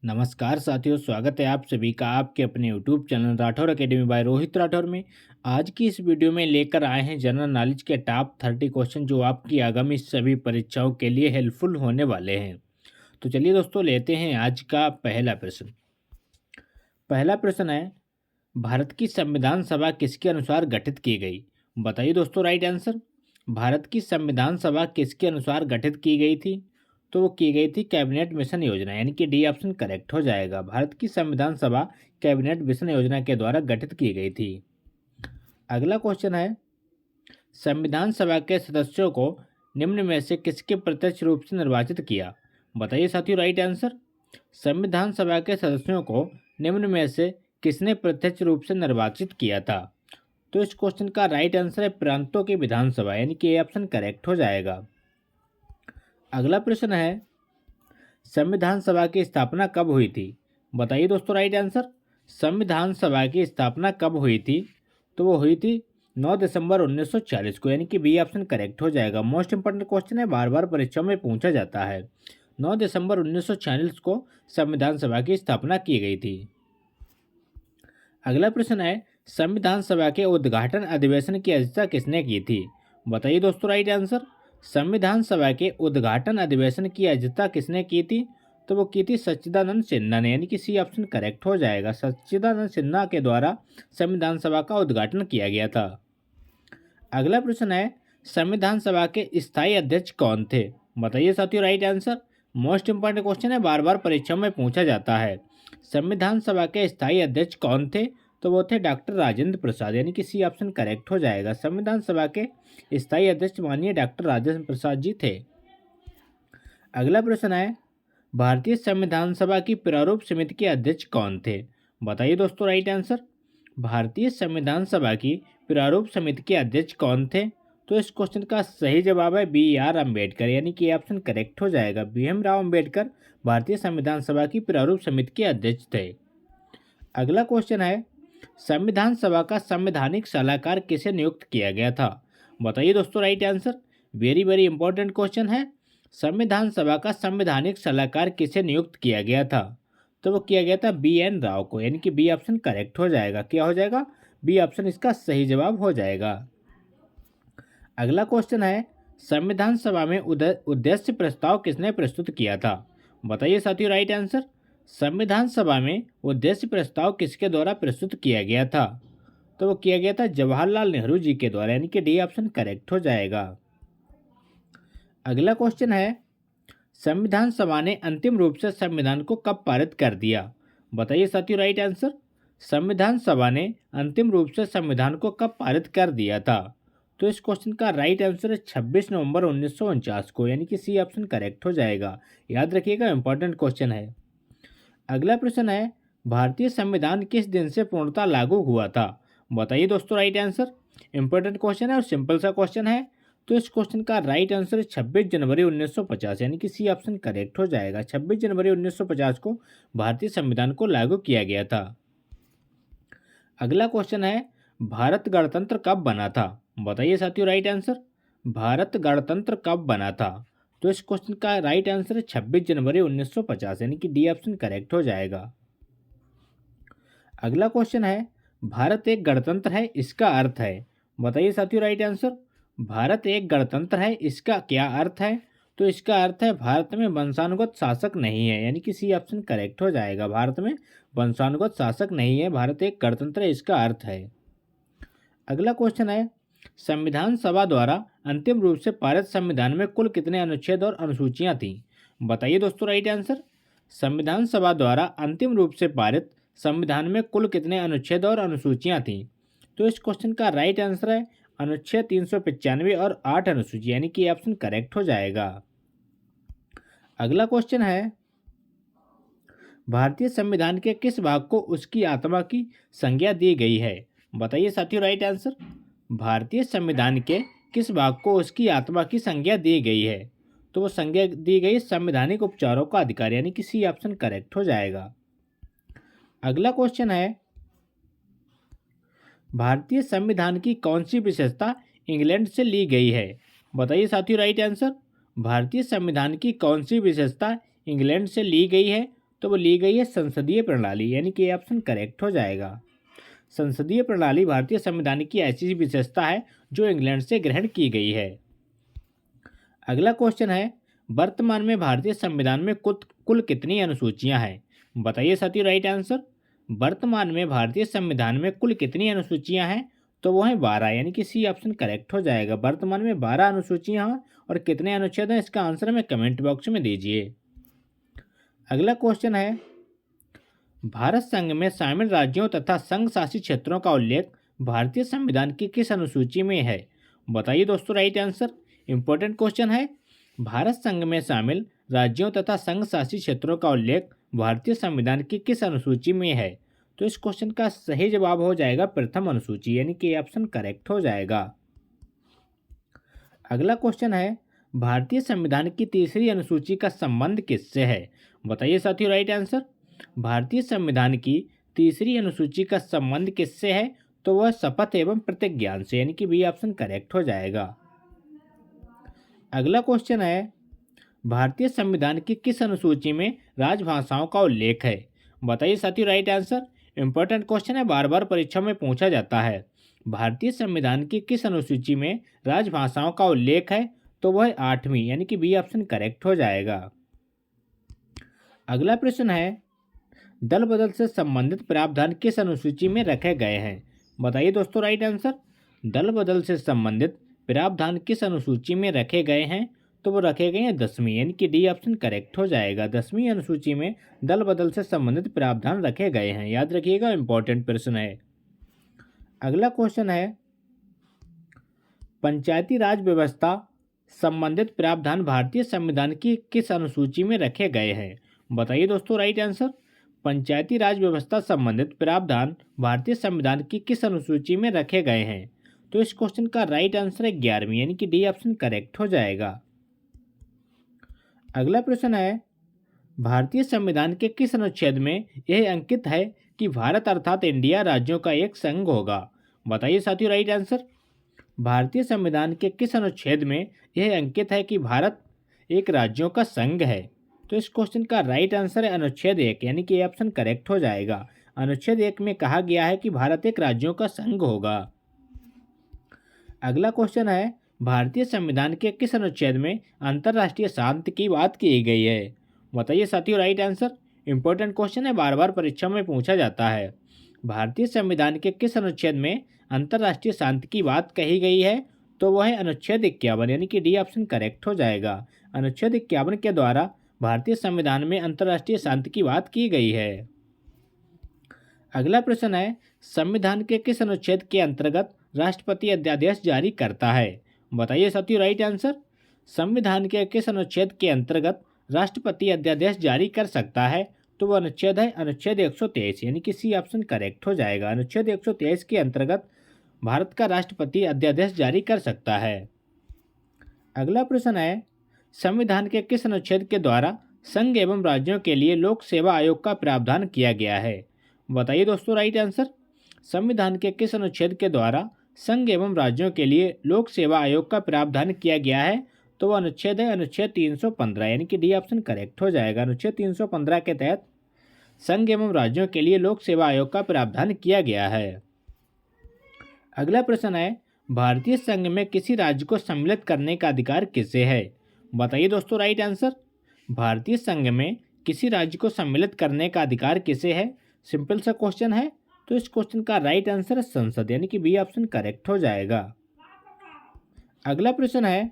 नमस्कार साथियों, स्वागत है आप सभी का आपके अपने YouTube channel Rathore academy by Rohit Rathore में। आज की इस वीडियो में लेकर आए हैं जनरल नॉलेज के टॉप 30 क्वेश्चन जो आपकी आगामी सभी परीक्षाओं के लिए हेल्पफुल होने वाले हैं। तो चलिए दोस्तों, लेते हैं आज का पहला प्रश्न। पहला प्रश्न है, भारत की संविधान सभा किसके अनुसार गठित की गई? बताइए दोस्तों राइट आंसर। भारत की संविधान सभा किसके अनुसार गठित की गई थी? तो वो की गई थी कैबिनेट मिशन योजना, यानी कि डी ऑप्शन करेक्ट हो जाएगा। भारत की संविधान सभा कैबिनेट मिशन योजना के द्वारा गठित की गई थी। अगला क्वेश्चन है, संविधान सभा के सदस्यों को निम्न में से किसके प्रत्यक्ष रूप से निर्वाचित किया? बताइए साथियों राइट आंसर। संविधान सभा के सदस्यों को निम्न में से किसने प्रत्यक्ष रूप से निर्वाचित किया था? तो इस क्वेश्चन का राइट आंसर है प्रांतों की विधानसभा, यानी कि ए ऑप्शन करेक्ट हो जाएगा। अगला प्रश्न है, संविधान सभा की स्थापना कब हुई थी? बताइए दोस्तों राइट आंसर। संविधान सभा की स्थापना कब हुई थी? तो वो हुई थी 9 दिसंबर 1940 को, यानी कि बी ऑप्शन करेक्ट हो जाएगा। मोस्ट इंपॉर्टेंट क्वेश्चन है, बार बार परीक्षा में पूछा जाता है। 9 दिसंबर 1940 को संविधान सभा की स्थापना की गई थी। अगला प्रश्न है, संविधान सभा के उद्घाटन अधिवेशन की अध्यक्षता किसने की थी? बताइए दोस्तों राइट आंसर। संविधान सभा के उद्घाटन अधिवेशन की अध्यक्षता किसने की थी? तो वो की थी सच्चिदानंद सिन्हा ने, यानी कि सी ऑप्शन करेक्ट हो जाएगा। सच्चिदानंद सिन्हा के द्वारा संविधान सभा का उद्घाटन किया गया था। अगला प्रश्न है, संविधान सभा के स्थायी अध्यक्ष कौन थे? बताइए साथियों right answer. Most important question है, बार बार परीक्षा में पूछा जाता है। संविधान सभा के स्थायी अध्यक्ष कौन थे? तो वो थे डॉक्टर राजेंद्र प्रसाद, यानी कि सी ऑप्शन करेक्ट हो जाएगा। संविधान सभा के स्थायी अध्यक्ष माननीय डॉक्टर राजेंद्र प्रसाद जी थे। अगला प्रश्न है, भारतीय संविधान सभा की प्रारूप समिति के अध्यक्ष कौन थे? बताइए दोस्तों राइट आंसर। भारतीय संविधान सभा की प्रारूप समिति के अध्यक्ष कौन थे? तो इस क्वेश्चन का सही जवाब है बी आर अम्बेडकर, यानी कि ऑप्शन करेक्ट हो जाएगा। भीम राव अम्बेडकर भारतीय संविधान सभा की प्रारूप समिति के अध्यक्ष थे। अगला क्वेश्चन है, संविधान सभा का संवैधानिक सलाहकार किसे नियुक्त किया गया था? बताइए दोस्तों right answer. Very very important question है। संविधान सभा का संवैधानिक सलाहकार किसे नियुक्त किया गया था? तो वो किया गया था बी एन राव को, यानी कि बी ऑप्शन करेक्ट हो जाएगा। क्या हो जाएगा? बी ऑप्शन इसका सही जवाब हो जाएगा। अगला क्वेश्चन है, संविधान सभा में उद्देश्य प्रस्ताव किसने प्रस्तुत किया था? बताइए साथियों राइट आंसर। संविधान सभा में उद्देश्य प्रस्ताव किसके द्वारा प्रस्तुत किया गया था? तो वो किया गया था जवाहरलाल नेहरू जी के द्वारा, यानी कि डी ऑप्शन करेक्ट हो जाएगा। अगला क्वेश्चन है, संविधान सभा ने अंतिम रूप से संविधान को कब पारित कर दिया? बताइए साथियों राइट आंसर। संविधान सभा ने अंतिम रूप से संविधान को कब पारित कर दिया था? तो इस क्वेश्चन का राइट आंसर है 26 नवंबर 1949 को, यानी कि सी ऑप्शन करेक्ट हो जाएगा। याद रखिएगा, इंपॉर्टेंट क्वेश्चन है। अगला प्रश्न है, भारतीय संविधान किस दिन से पूर्णतः लागू हुआ था? बताइए दोस्तों राइट आंसर। इंपॉर्टेंट क्वेश्चन है और सिंपल सा क्वेश्चन है। तो इस क्वेश्चन का राइट आंसर है 26 जनवरी 1950, यानी कि सी ऑप्शन करेक्ट हो जाएगा। 26 जनवरी 1950 को भारतीय संविधान को लागू किया गया था। अगला क्वेश्चन है, भारत गणतंत्र कब बना था? बताइए साथियों राइट आंसर। भारत गणतंत्र कब बना था? तो इस क्वेश्चन का राइट आंसर है 26 जनवरी 1950, यानी कि डी ऑप्शन करेक्ट हो जाएगा। अगला क्वेश्चन है, भारत एक गणतंत्र है, इसका अर्थ है? बताइए साथियों राइट आंसर। भारत एक गणतंत्र है, इसका क्या अर्थ है? तो इसका अर्थ है भारत में वंशानुगत शासक नहीं है, यानी कि सी ऑप्शन करेक्ट हो जाएगा। भारत में वंशानुगत शासक नहीं है, भारत एक गणतंत्र है, इसका अर्थ है। अगला क्वेश्चन है, संविधान सभा द्वारा अंतिम रूप से पारित संविधान में कुल कितने अनुच्छेद और अनुसूचियां थीं? बताइए दोस्तों राइट आंसर। संविधान सभा द्वारा अंतिम रूप से पारित संविधान में कुल कितने अनुच्छेद और अनुसूचियां थीं? तो इस क्वेश्चन का राइट आंसर है अनुच्छेद 395 और 8 अनुसूची, यानी कि ऑप्शन करेक्ट हो जाएगा। अगला क्वेश्चन है, भारतीय संविधान के किस भाग को उसकी आत्मा की संज्ञा दी गई है? बताइए साथियों राइट आंसर। भारतीय संविधान के किस भाग को उसकी आत्मा की संज्ञा दी गई है? तो वो संज्ञा दी गई संवैधानिक उपचारों का अधिकार, यानी कि सी ऑप्शन करेक्ट हो जाएगा। अगला क्वेश्चन है, भारतीय संविधान की कौन सी विशेषता इंग्लैंड से ली गई है? बताइए साथियों राइट आंसर। भारतीय संविधान की कौन सी विशेषता इंग्लैंड से ली गई है? तो वो ली गई है संसदीय प्रणाली, यानी कि ये ऑप्शन करेक्ट हो जाएगा। संसदीय प्रणाली भारतीय संविधान की ऐसी विशेषता है जो इंग्लैंड से ग्रहण की गई है। अगला क्वेश्चन है, वर्तमान में भारतीय संविधान में कुल कितनी अनुसूचियां हैं? बताइए साथियों राइट आंसर। वर्तमान में भारतीय संविधान में कुल कितनी अनुसूचियां हैं? तो वो है 12, यानी कि सी ऑप्शन करेक्ट हो जाएगा। वर्तमान में 12 अनुसूचियां हैं और कितने अनुच्छेद हैं, इसका आंसर हमें कमेंट बॉक्स में दीजिए। अगला क्वेश्चन है, भारत संघ में शामिल राज्यों तथा संघ शासित क्षेत्रों का उल्लेख भारतीय संविधान की किस अनुसूची में है? बताइए दोस्तों राइट आंसर। इंपॉर्टेंट क्वेश्चन है, भारत संघ में शामिल राज्यों तथा संघ शासित क्षेत्रों का उल्लेख भारतीय संविधान की किस अनुसूची में है? तो इस क्वेश्चन का सही जवाब हो जाएगा प्रथम अनुसूची, यानी कि ऑप्शन करेक्ट हो जाएगा। अगला क्वेश्चन है, भारतीय संविधान की तीसरी अनुसूची का संबंध किससे है? बताइए साथियों राइट आंसर। भारतीय संविधान की तीसरी अनुसूची का संबंध किससे है? तो वह शपथ एवं प्रतिज्ञान से, यानी कि बी ऑप्शन करेक्ट हो जाएगा। अगला क्वेश्चन है, भारतीय संविधान की किस अनुसूची में राजभाषाओं का उल्लेख है? बताइए साथियों राइट आंसर। इंपॉर्टेंट क्वेश्चन है, बार बार परीक्षा में पूछा जाता है। भारतीय संविधान की किस अनुसूची में राजभाषाओं का उल्लेख है? तो वह 8वीं, यानी कि बी ऑप्शन करेक्ट हो जाएगा। अगला प्रश्न है, दल बदल से संबंधित प्रावधान किस अनुसूची में रखे गए हैं? बताइए दोस्तों राइट आंसर। दल बदल से संबंधित प्रावधान किस अनुसूची में रखे गए हैं? तो वो रखे गए हैं 10वीं, यानी कि डी ऑप्शन करेक्ट हो जाएगा। 10वीं अनुसूची में दल बदल से संबंधित प्रावधान रखे गए हैं, याद रखिएगा, इंपॉर्टेंट प्रश्न है। अगला क्वेश्चन है, पंचायती राज व्यवस्था संबंधित प्रावधान भारतीय संविधान की किस अनुसूची में रखे गए हैं? बताइए दोस्तों राइट आंसर। पंचायती राज व्यवस्था संबंधित प्रावधान भारतीय संविधान की किस अनुसूची में रखे गए हैं? तो इस क्वेश्चन का राइट आंसर है 11वीं, यानी कि डी ऑप्शन करेक्ट हो जाएगा। अगला प्रश्न है, भारतीय संविधान के किस अनुच्छेद में यह अंकित है कि भारत अर्थात इंडिया राज्यों का एक संघ होगा? बताइए साथियों राइट आंसर। भारतीय संविधान के किस अनुच्छेद में यह अंकित है कि भारत एक राज्यों का संघ है? तो इस क्वेश्चन का राइट आंसर है अनुच्छेद 1, यानी कि ऑप्शन करेक्ट हो जाएगा। अनुच्छेद 1 में कहा गया है कि भारत एक राज्यों का संघ होगा। अगला क्वेश्चन है, भारतीय संविधान के किस अनुच्छेद में अंतर्राष्ट्रीय शांति की बात की गई है? बताइए साथियों राइट आंसर। इंपॉर्टेंट क्वेश्चन है, बार बार परीक्षा में पूछा जाता है। भारतीय संविधान के किस अनुच्छेद में अंतर्राष्ट्रीय शांति की बात कही गई है? तो वह है अनुच्छेद 51, यानी कि डी ऑप्शन करेक्ट हो जाएगा। अनुच्छेद 51 के द्वारा भारतीय संविधान में अंतर्राष्ट्रीय शांति की बात की गई है। अगला प्रश्न है, संविधान के किस अनुच्छेद के अंतर्गत राष्ट्रपति अध्यादेश जारी करता है? बताइए साथियों राइट आंसर। संविधान के किस अनुच्छेद के अंतर्गत राष्ट्रपति अध्यादेश जारी कर सकता है? तो वह अनुच्छेद है अनुच्छेद 123, यानी कि सी ऑप्शन करेक्ट हो जाएगा। अनुच्छेद 123 के अंतर्गत भारत का राष्ट्रपति अध्यादेश जारी कर सकता है। अगला प्रश्न है, संविधान के किस अनुच्छेद के द्वारा संघ एवं राज्यों के लिए लोक सेवा आयोग का प्रावधान किया गया है? बताइए दोस्तों राइट आंसर। संविधान के किस अनुच्छेद के द्वारा संघ एवं राज्यों के लिए लोक सेवा आयोग का प्रावधान किया गया है? तो वह अनुच्छेद है अनुच्छेद 315, यानी कि डी ऑप्शन करेक्ट हो जाएगा। अनुच्छेद 315 के तहत संघ एवं राज्यों के लिए लोक सेवा आयोग का प्रावधान किया गया है। अगला प्रश्न है, भारतीय संघ में किसी राज्य को सम्मिलित करने का अधिकार किसे है? बताइए दोस्तों राइट आंसर। भारतीय संघ में किसी राज्य को सम्मिलित करने का अधिकार किसे है? सिंपल सा क्वेश्चन है, तो इस क्वेश्चन का राइट आंसर है संसद, यानी कि बी ऑप्शन करेक्ट हो जाएगा। अगला प्रश्न है,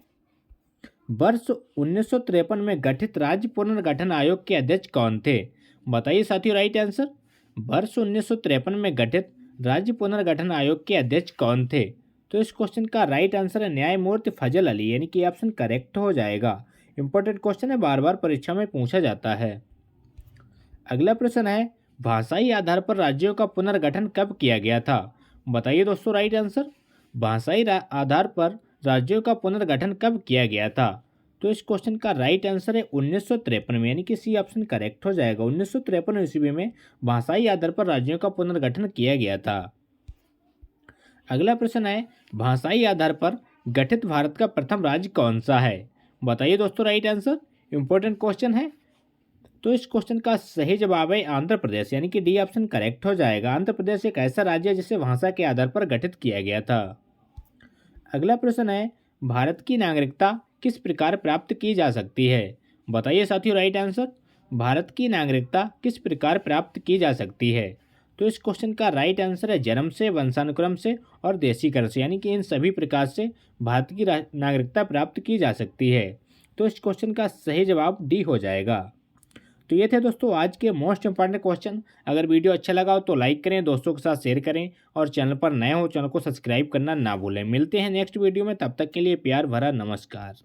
वर्ष 1953 में गठित राज्य पुनर्गठन आयोग के अध्यक्ष कौन थे? बताइए साथियों राइट आंसर। वर्ष 1953 में गठित राज्य पुनर्गठन आयोग के अध्यक्ष कौन थे? तो इस क्वेश्चन का राइट आंसर है न्यायमूर्ति फजल अली, यानी कि ऑप्शन करेक्ट हो जाएगा। इंपॉर्टेंट क्वेश्चन है, बार बार परीक्षा में पूछा जाता है। अगला प्रश्न है, भाषाई आधार पर राज्यों का पुनर्गठन कब किया गया था? बताइए दोस्तों राइट आंसर। भाषाई आधार पर राज्यों का पुनर्गठन कब किया गया था? तो इस क्वेश्चन का राइट आंसर है 1953 में, यानी कि सी ऑप्शन करेक्ट हो जाएगा। 1953 ईस्वी में भाषाई आधार पर राज्यों का पुनर्गठन किया गया था। अगला प्रश्न है, भाषाई आधार पर गठित भारत का प्रथम राज्य कौन सा है? बताइए दोस्तों राइट आंसर। इंपॉर्टेंट क्वेश्चन है, तो इस क्वेश्चन का सही जवाब है आंध्र प्रदेश, यानी कि डी ऑप्शन करेक्ट हो जाएगा। आंध्र प्रदेश एक ऐसा राज्य है जिसे भाषा के आधार पर गठित किया गया था। अगला प्रश्न है, भारत की नागरिकता किस प्रकार प्राप्त की जा सकती है? बताइए साथियों राइट आंसर। भारत की नागरिकता किस प्रकार प्राप्त की जा सकती है? तो इस क्वेश्चन का राइट आंसर है जन्म से, वंशानुक्रम से और देशीकरण से, यानी कि इन सभी प्रकार से भारत की नागरिकता प्राप्त की जा सकती है। तो इस क्वेश्चन का सही जवाब डी हो जाएगा। तो ये थे दोस्तों आज के मोस्ट इंपॉर्टेंट क्वेश्चन। अगर वीडियो अच्छा लगा हो तो लाइक करें, दोस्तों के साथ शेयर करें और चैनल पर नए हो चैनल को सब्सक्राइब करना ना भूलें। मिलते हैं नेक्स्ट वीडियो में, तब तक के लिए प्यार भरा नमस्कार।